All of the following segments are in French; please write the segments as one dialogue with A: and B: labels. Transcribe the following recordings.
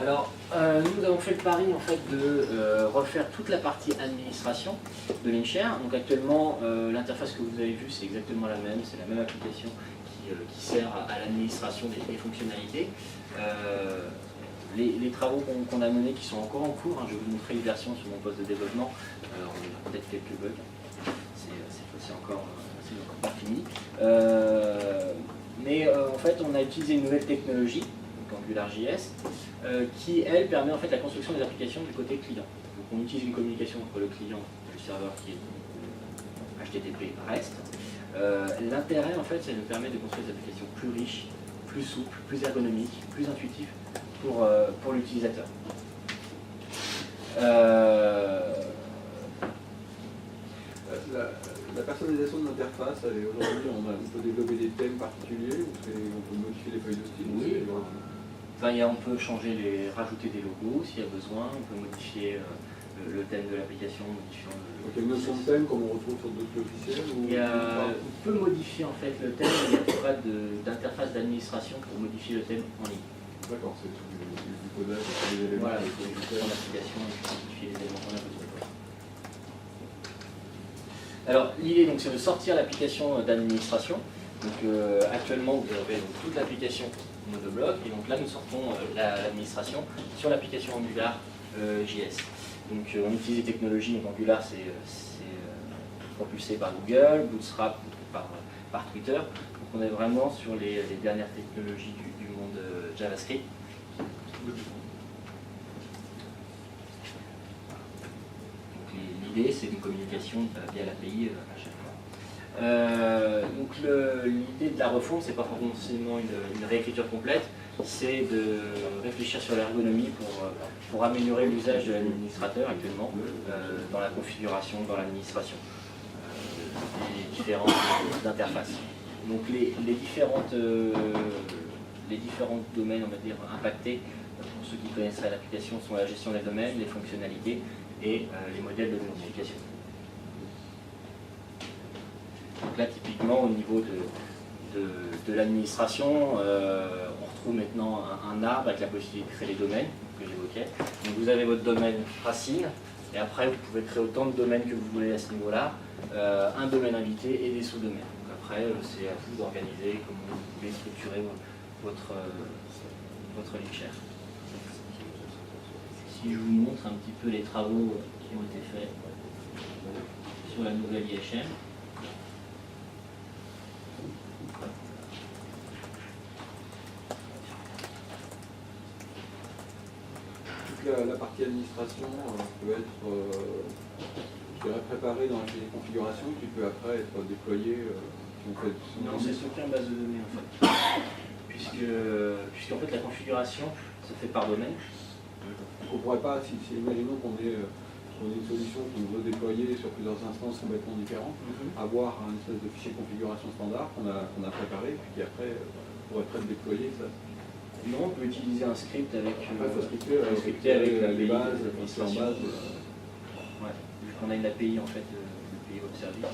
A: Alors, nous avons fait le pari en fait de refaire toute la partie administration de l'InShare. Donc actuellement, l'interface que vous avez vue, c'est exactement la même, c'est la même application qui sert à l'administration des fonctionnalités. Les travaux qu'on a menés, qui sont encore en cours, hein, je vais vous montrer une version sur mon poste de développement, on a peut-être quelques bugs, c'est encore pas fini. Mais en fait, on a utilisé une nouvelle technologie, donc AngularJS, qui, elle, permet en fait la construction des applications du côté client. Donc on utilise une communication entre le client et le serveur qui est HTTP REST. L'intérêt, en fait, ça nous permet de construire des applications plus riches, plus souples, plus ergonomiques, plus intuitives pour l'utilisateur.
B: La personnalisation de l'interface, aujourd'hui, on peut développer des thèmes particuliers ou on peut modifier les feuilles de style?
A: Oui, enfin, on peut rajouter des logos s'il y a besoin, on peut modifier le thème de l'application.
B: Donc il y a une notion de thème comme on retrouve sur d'autres logiciels
A: on peut modifier en fait le thème, il n'y a pas d'interface d'administration pour modifier le thème en ligne.
B: D'accord, c'est du codage, c'est des éléments.
A: Voilà, il faut juste prendre l'application et modifier les éléments qu'on a besoin. Alors l'idée c'est de sortir l'application d'administration. Donc actuellement vous avez donc, toute l'application monobloc et donc là nous sortons l'administration sur l'application Angular JS. Donc on utilise des technologies, donc Angular c'est propulsé par Google, Bootstrap par Twitter. Donc on est vraiment sur les dernières technologies du monde JavaScript. L'idée, c'est une communication via l'API à chaque fois. Donc l'idée de la refonte, c'est pas forcément une réécriture complète, c'est de réfléchir sur l'ergonomie pour améliorer l'usage de l'administrateur actuellement dans la configuration, dans l'administration des différentes interfaces. Donc les différents domaines, on va dire, impactés, pour ceux qui connaisseraient l'application, sont la gestion des domaines, les fonctionnalités et les modèles de notification. Donc là, typiquement, au niveau de l'administration, on retrouve maintenant un arbre avec la possibilité de créer les domaines que j'évoquais. Donc vous avez votre domaine racine, et après vous pouvez créer autant de domaines que vous voulez à ce niveau-là, un domaine invité et des sous-domaines. Donc après, c'est à vous d'organiser comment vous voulez structurer votre LibShare. Si je vous montre un petit peu les travaux qui ont été faits sur la nouvelle IHM.
B: Toute la partie administration peut être préparée dans les configurations qui peut après être déployée.
A: Non, c'est stocké en base de données en fait. Puisqu'en fait la configuration se fait par domaine.
B: On ne pourrait pas, si imaginons qu'on ait une solution qu'on veut déployer sur plusieurs instances complètement différentes, avoir un espèce de fichier de configuration standard qu'on a préparé, puis qui après pourrait être déployé. Ça.
A: Non, on peut utiliser un script avec,
B: les bases, en base.
A: Ouais, vu qu'on a une API en fait, l'API Web Service.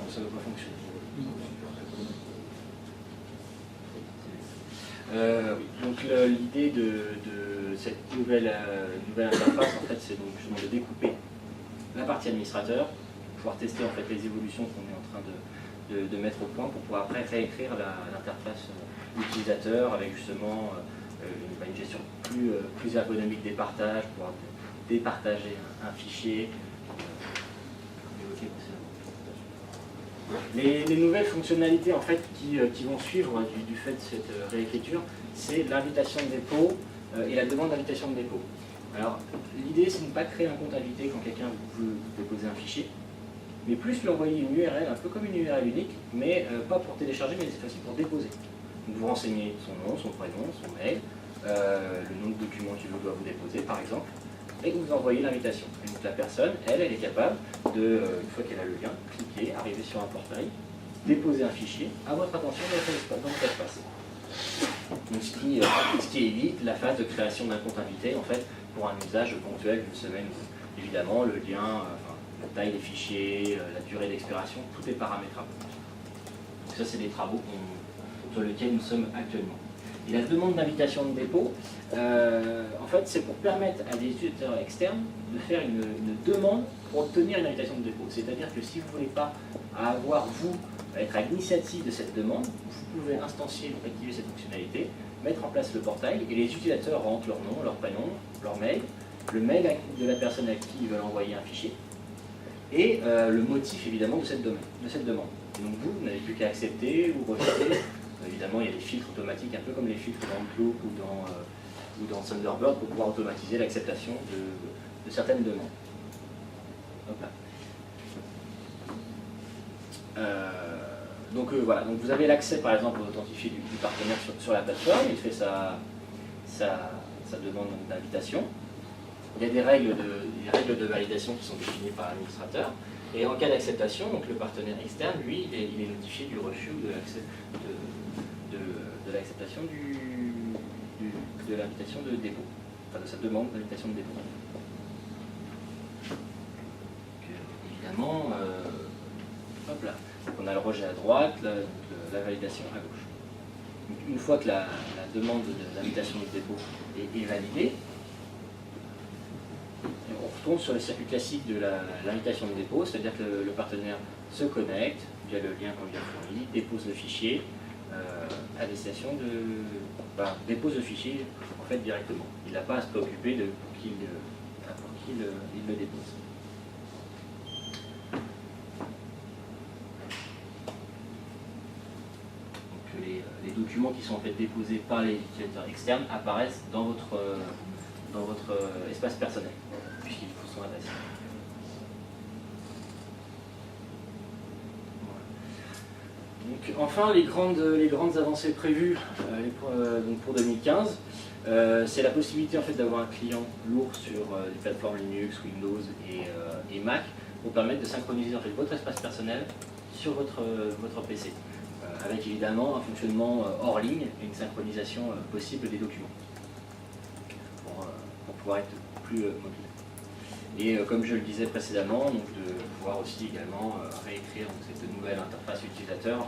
A: Ça ne va pas fonctionner. Donc l'idée de cette nouvelle interface, en fait, c'est donc justement de découper la partie administrateur, pouvoir tester en fait les évolutions qu'on est en train de mettre au point pour pouvoir après réécrire l'interface utilisateur avec justement une gestion plus ergonomique des partages, pouvoir départager un fichier. Les nouvelles fonctionnalités en fait, qui vont suivre du fait de cette réécriture, c'est l'invitation de dépôt et la demande d'invitation de dépôt. Alors, l'idée, c'est de ne pas créer un compte invité quand quelqu'un veut déposer un fichier, mais plus lui envoyer une URL, un peu comme une URL unique, mais pas pour télécharger, mais cette fois-ci pour déposer. Donc vous renseignez son nom, son prénom, son mail, le nom de document qu'il doit vous déposer par exemple, et vous envoyez l'invitation. Et donc la personne, elle est capable de, une fois qu'elle a le lien, cliquer, arriver sur un portail, déposer un fichier à votre attention dans votre espace. Donc ce qui évite la phase de création d'un compte invité en fait pour un usage ponctuel d'une semaine. Évidemment, le lien, la taille des fichiers, la durée d'expiration, tout est paramétrable. Donc ça, c'est des travaux sur lesquels nous sommes actuellement. Et la demande d'invitation de dépôt, en fait, c'est pour permettre à des utilisateurs externes de faire une demande pour obtenir une invitation de dépôt. C'est-à-dire que si vous ne voulez pas avoir, vous, être à l'initiative de cette demande, vous pouvez instancier, pour activer cette fonctionnalité, mettre en place le portail et les utilisateurs rentrent leur nom, leur prénom, leur mail, le mail de la personne à qui ils veulent envoyer un fichier et le motif évidemment de cette demande. Et donc vous n'avez plus qu'à accepter ou rejeter. Évidemment, il y a des filtres automatiques, un peu comme les filtres dans Outlook ou dans Thunderbird pour pouvoir automatiser l'acceptation de certaines demandes. Hop là. Donc voilà, donc vous avez l'accès par exemple au authentifié du partenaire sur la plateforme, il fait sa demande d'invitation. Il y a des règles de validation qui sont définies par l'administrateur. Et en cas d'acceptation, donc le partenaire externe, lui, il est notifié du refus ou de l'acceptation de l'invitation de dépôt, enfin de sa demande d'invitation de dépôt. Donc, évidemment, hop là, donc on a le rejet à droite, la validation à gauche. Donc, une fois que la demande d'invitation de dépôt est validée, on retourne sur le circuit classique de l'invitation de dépôt, c'est-à-dire que le partenaire se connecte via le lien qu'on lui a fourni, dépose le fichier à destination dépose le fichier en fait directement. Il n'a pas à se préoccuper pour qui il le dépose. Donc les documents qui sont en fait déposés par les utilisateurs externes apparaissent dans votre espace personnel, puisqu'il faut son adresse. Donc, enfin, les grandes avancées prévues donc pour 2015, c'est la possibilité en fait, d'avoir un client lourd sur les plateformes Linux, Windows et Mac pour permettre de synchroniser en fait, votre espace personnel sur votre PC, avec évidemment un fonctionnement hors ligne et une synchronisation possible des documents pour pouvoir être plus mobile. Et comme je le disais précédemment, donc de pouvoir aussi également réécrire donc, cette nouvelle interface utilisateur,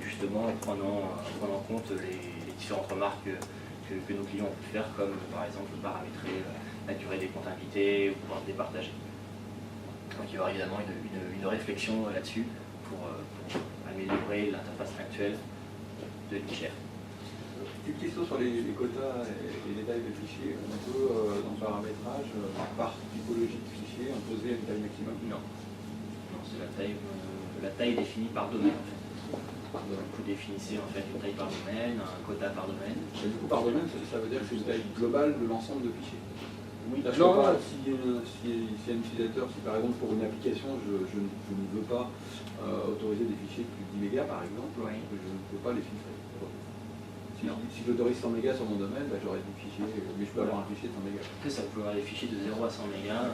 A: justement en prenant en compte les différentes remarques que nos clients ont pu faire, comme par exemple paramétrer la durée des comptes invités ou pouvoir départager. Donc il y aura évidemment une réflexion là-dessus pour améliorer l'interface actuelle de l'ICHR.
B: Petite question sur les quotas et les tailles de fichiers. On peut, dans le paramétrage, par typologie de fichier, imposer une taille maximum?
A: Non. Non, c'est la taille définie par domaine en fait. Donc vous définissez en fait une taille par domaine, un quota par domaine.
B: Et du coup, par domaine, ça veut dire que c'est une taille globale de l'ensemble de fichiers?
A: Oui,
B: là, je
A: non.
B: sais pas, si un utilisateur, si par exemple pour une application, je ne veux pas autoriser des fichiers de plus de 10 mégas par exemple,
A: oui.
B: je ne peux pas les filtrer. Si j'autorise 100 mégas sur mon domaine, bah, j'aurai des fichiers, mais je peux avoir un fichier de 100 mégas.
A: C'est ça, vous pouvez avoir des fichiers de 0 à 100 mégas.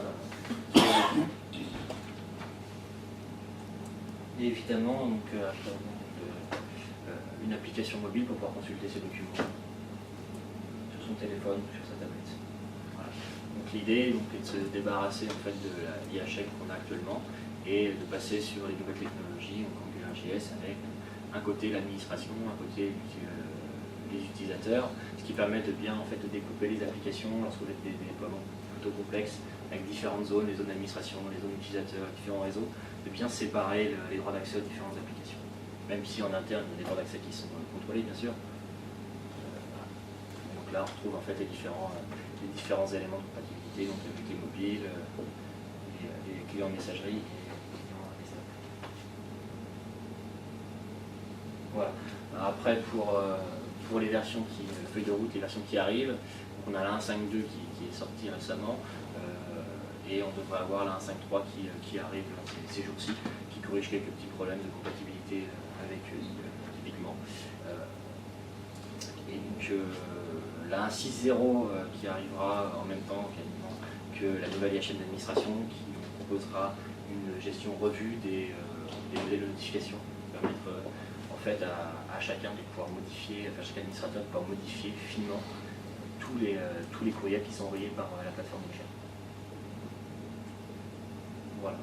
A: Et évidemment, donc, une application mobile pour pouvoir consulter ces documents sur son téléphone ou sur sa tablette. Voilà. Donc l'idée est de se débarrasser en fait, de la IHM qu'on a actuellement et de passer sur les nouvelles technologies, donc AngularJS avec un côté l'administration, un côté les utilisateurs, ce qui permet de bien en fait, de découper les applications lorsque vous faites des déploiements plutôt complexes avec différentes zones, les zones d'administration, les zones utilisateurs, différents réseaux, de bien séparer les droits d'accès aux différentes applications. Même si en interne, il y a des droits d'accès qui sont contrôlés, bien sûr. Donc là, on retrouve en fait les différents éléments de compatibilité, donc avec les mobiles, les clients en messagerie et les clients SAP. Voilà. Alors après, pour les versions feuille de route, les versions qui arrivent, on a la 1.5.2 qui est sortie récemment, et on devrait avoir là un 5.3 qui arrive ces jours-ci, qui corrige quelques petits problèmes de compatibilité avec typiquement. Et donc là un 6.0 qui arrivera en même temps quasiment que la nouvelle IHM d'administration, qui proposera une gestion revue des modèles de notification, qui permettre en fait à chacun de pouvoir modifier, enfin chaque administrateur de pouvoir modifier finement tous les courriels qui sont envoyés par la plateforme IHM. Voilà.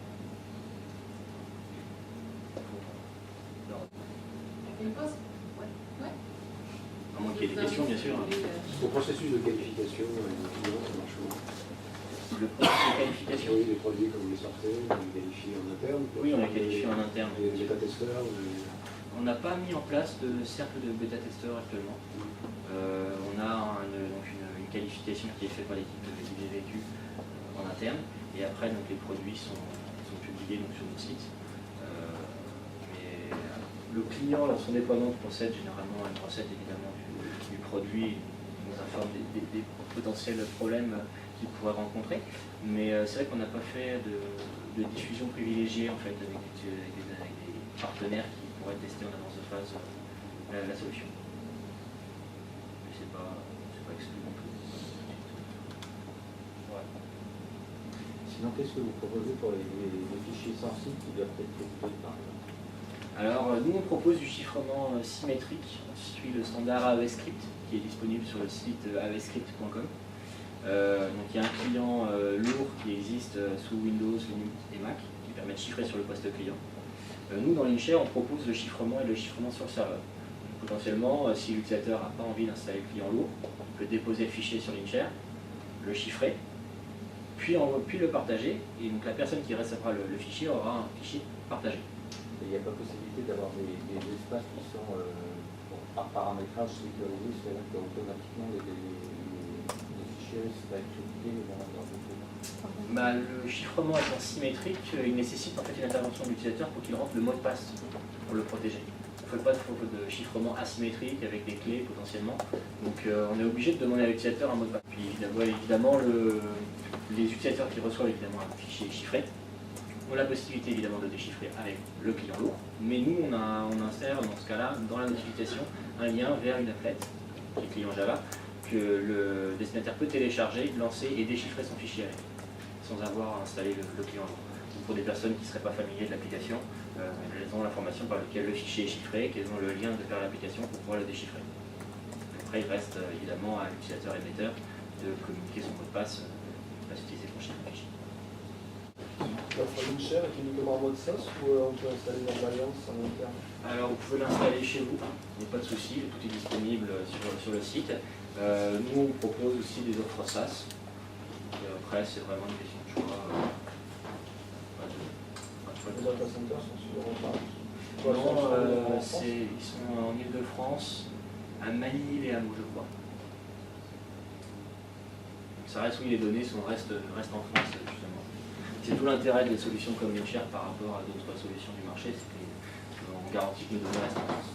C: Une pause? Ouais.
A: À moins qu'il y ait des questions, bien sûr.
D: Le processus de qualification, évidemment, ça marche comment?
A: Le processus de qualification.
D: Oui, les produits, comme vous les sortez, vous les qualifiez en interne.
A: Oui, on les qualifie en interne.
D: Les bêta-testeurs.
A: On n'a pas mis en place de cercle de bêta-testeurs actuellement. On a donc une qualification qui est faite par l'équipe de vécu en interne, et après donc, les produits sont publiés donc, sur notre site. Mais le client, dans son déploiement, procède généralement à une recette évidemment du produit, il nous informe des potentiels problèmes qu'il pourrait rencontrer. Mais c'est vrai qu'on n'a pas fait de diffusion privilégiée en fait, avec des partenaires qui pourraient tester en avance de phase la solution. Mais c'est pas exclu non plus. Ouais.
D: Sinon, qu'est-ce que vous proposez pour les fichiers sensibles qui doivent être traités par exemple?
A: Alors, nous, on propose du chiffrement symétrique. On suit le standard AES-Script qui est disponible sur le site aescript.com. Donc, il y a un client lourd qui existe sous Windows, Linux et Mac qui permet de chiffrer sur le poste client. Nous, dans l'InShare, on propose le chiffrement et le chiffrement sur le serveur. Donc, potentiellement, si l'utilisateur n'a pas envie d'installer le client lourd, il peut déposer le fichier sur l'InShare, le chiffrer, puis le partager. Et donc, la personne qui recevra le fichier aura un fichier partagé.
D: Il n'y a pas possibilité d'avoir des espaces qui sont par paramétrage sécurisés, c'est-à-dire qu'automatiquement les fichiers seraient cryptés dans le
A: Le chiffrement étant symétrique, il nécessite en fait une intervention de l'utilisateur pour qu'il rentre le mot de passe pour le protéger. Il ne faut pas de chiffrement asymétrique avec des clés potentiellement. Donc on est obligé de demander à l'utilisateur un mot de passe. Puis évidemment les utilisateurs qui reçoivent évidemment un fichier chiffré ont la possibilité évidemment de déchiffrer avec le client lourd, mais nous on insère dans ce cas-là, dans la notification, un lien vers une applet, qui est client Java, que le destinataire peut télécharger, lancer et déchiffrer son fichier avec, sans avoir installé le client lourd. Donc pour des personnes qui ne seraient pas familières de l'application, elles ont l'information par laquelle le fichier est chiffré, qu'elles ont le lien vers l'application pour pouvoir le déchiffrer. Après il reste évidemment à l'utilisateur émetteur de communiquer son mot de passe, pour utiliser pour chiffrer le fichier.
E: L'offre InShare est uniquement en mode SaaS ou on peut installer une alliance en interne?
A: Alors vous pouvez l'installer chez vous, il n'y a pas de souci, tout est disponible sur le site. Nous on propose aussi des offres SaaS. Et après c'est vraiment une question de choix.
E: Les data centers sont sur Europa.
A: Non, ils sont en Ile-de-France, à Manille et à Meaux, je crois. Donc ça reste, oui, les données restent en France justement. C'est tout l'intérêt des solutions comme l'InShare par rapport à d'autres solutions du marché, c'est qu'on garantit que nos données restent en France.